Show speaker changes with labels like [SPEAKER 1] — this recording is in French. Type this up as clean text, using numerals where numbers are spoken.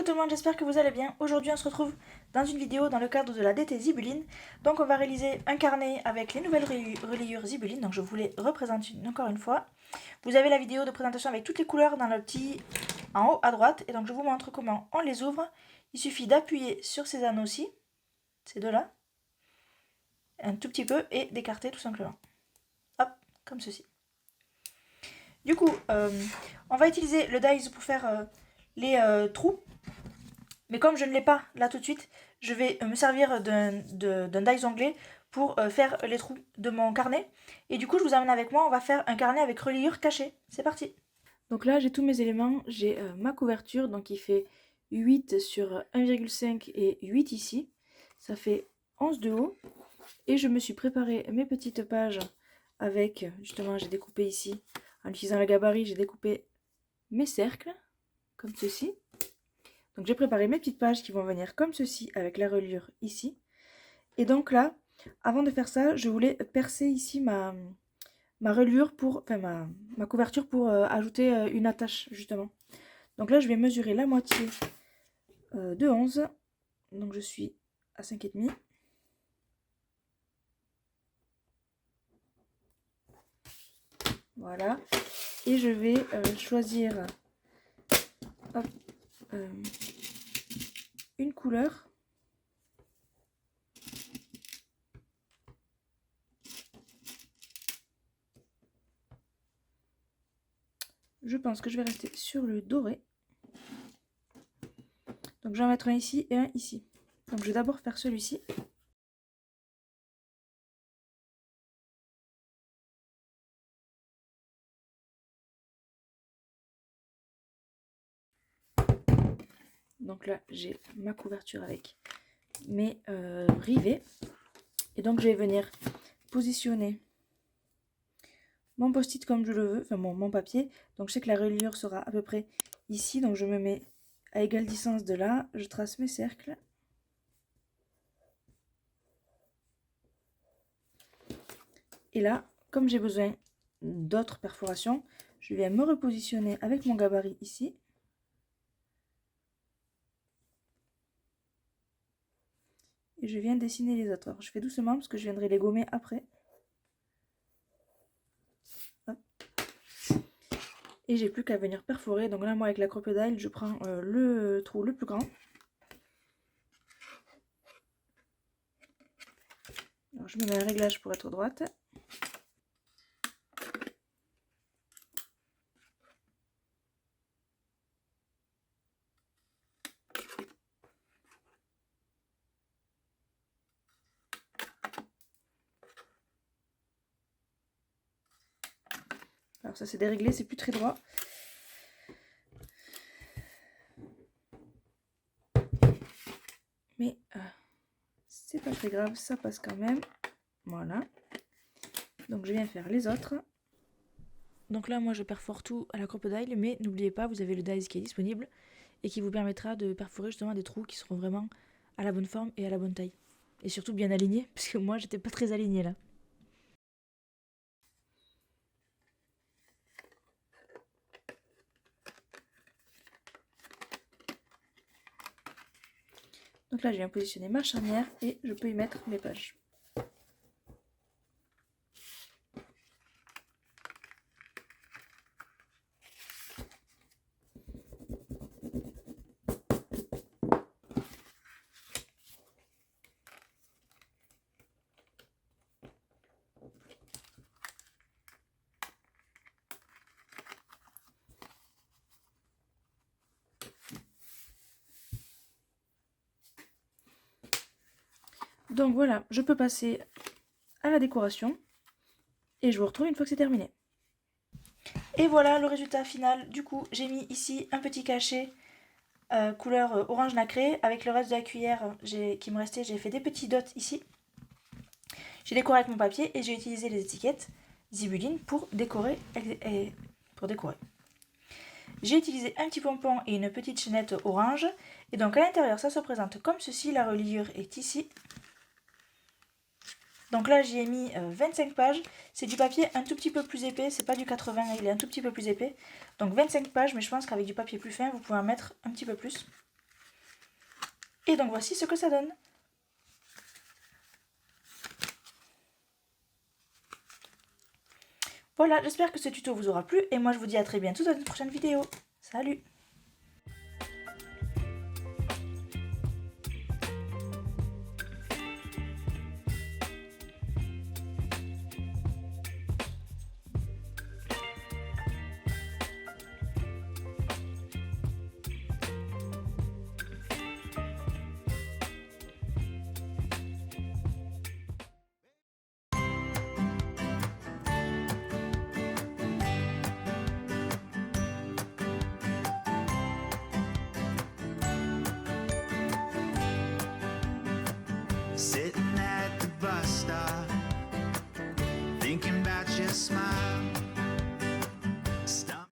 [SPEAKER 1] tout le monde, j'espère que vous allez bien. Aujourd'hui on se retrouve dans une vidéo dans le cadre de la DT Zibuline. Donc on va réaliser un carnet avec les nouvelles reliures Zibuline. Donc je vous les représente encore une fois. Vous avez la vidéo de présentation avec toutes les couleurs dans le petit en haut à droite. Et donc je vous montre comment on les ouvre. Il suffit d'appuyer sur ces anneaux-ci, ces deux-là, un tout petit peu et d'écarter tout simplement. Hop, comme ceci. Du coup, on va utiliser le dies pour faire les trous. Mais comme je ne l'ai pas là tout de suite, je vais me servir d'un dies anglais pour faire les trous de mon carnet. Et du coup, je vous amène avec moi, on va faire un carnet avec reliure cachée. C'est parti. Donc là, j'ai tous mes éléments. J'ai ma couverture, donc il fait 8 sur 1,5 et 8 ici. Ça fait 11 de haut. Et je me suis préparé mes petites pages avec, justement, j'ai découpé ici, en utilisant le gabarit, j'ai découpé mes cercles, comme ceci. Donc j'ai préparé mes petites pages qui vont venir comme ceci avec la reliure ici. Et donc là, avant de faire ça, je voulais percer ici ma reliure pour, enfin ma couverture pour ajouter une attache justement. Donc là, je vais mesurer la moitié de 11. Donc je suis à 5,5. Voilà. Et je vais choisir hop, une couleur. Je pense que je vais rester sur le doré. Donc je vais en mettre un ici et un ici. Donc je vais d'abord faire celui-ci. Donc là j'ai ma couverture avec mes rivets. Et donc je vais venir positionner mon post-it comme je le veux, enfin mon papier. Donc je sais que la reliure sera à peu près ici, donc je me mets à égale distance de là, je trace mes cercles. Et là, comme j'ai besoin d'autres perforations, je viens me repositionner avec mon gabarit ici. Et je viens dessiner les autres. Alors, je fais doucement parce que je viendrai les gommer après. Hop. Et j'ai plus qu'à venir perforer. Donc là, moi, avec la crocodile, je prends le trou le plus grand. Alors, je me mets un réglage pour être droite. Alors ça c'est déréglé, c'est plus très droit. Mais c'est pas très grave, ça passe quand même. Voilà. Donc je viens faire les autres. Donc là moi je perfore tout à la crocodile, mais n'oubliez pas, vous avez le dies qui est disponible et qui vous permettra de perforer justement des trous qui seront vraiment à la bonne forme et à la bonne taille. Et surtout bien alignés, parce que moi j'étais pas très alignée là. Donc là, je viens positionner ma charnière et je peux y mettre mes pages. Donc voilà, je peux passer à la décoration et je vous retrouve une fois que c'est terminé. Et voilà le résultat final. Du coup, j'ai mis ici un petit cachet couleur orange nacré. Avec le reste de la cuillère qui me restait, j'ai fait des petits dots ici. J'ai décoré avec mon papier et j'ai utilisé les étiquettes Zibuline pour décorer. J'ai utilisé un petit pompon et une petite chaînette orange. Et donc à l'intérieur, ça se présente comme ceci. La reliure est ici. Donc là, j'y ai mis 25 pages. C'est du papier un tout petit peu plus épais. C'est pas du 80, il est un tout petit peu plus épais. Donc 25 pages, mais je pense qu'avec du papier plus fin, vous pouvez en mettre un petit peu plus. Et donc voici ce que ça donne. Voilà, j'espère que ce tuto vous aura plu et moi je vous dis à très bientôt dans une prochaine vidéo. Salut!
[SPEAKER 2] Sitting at the bus stop, thinking about your smile.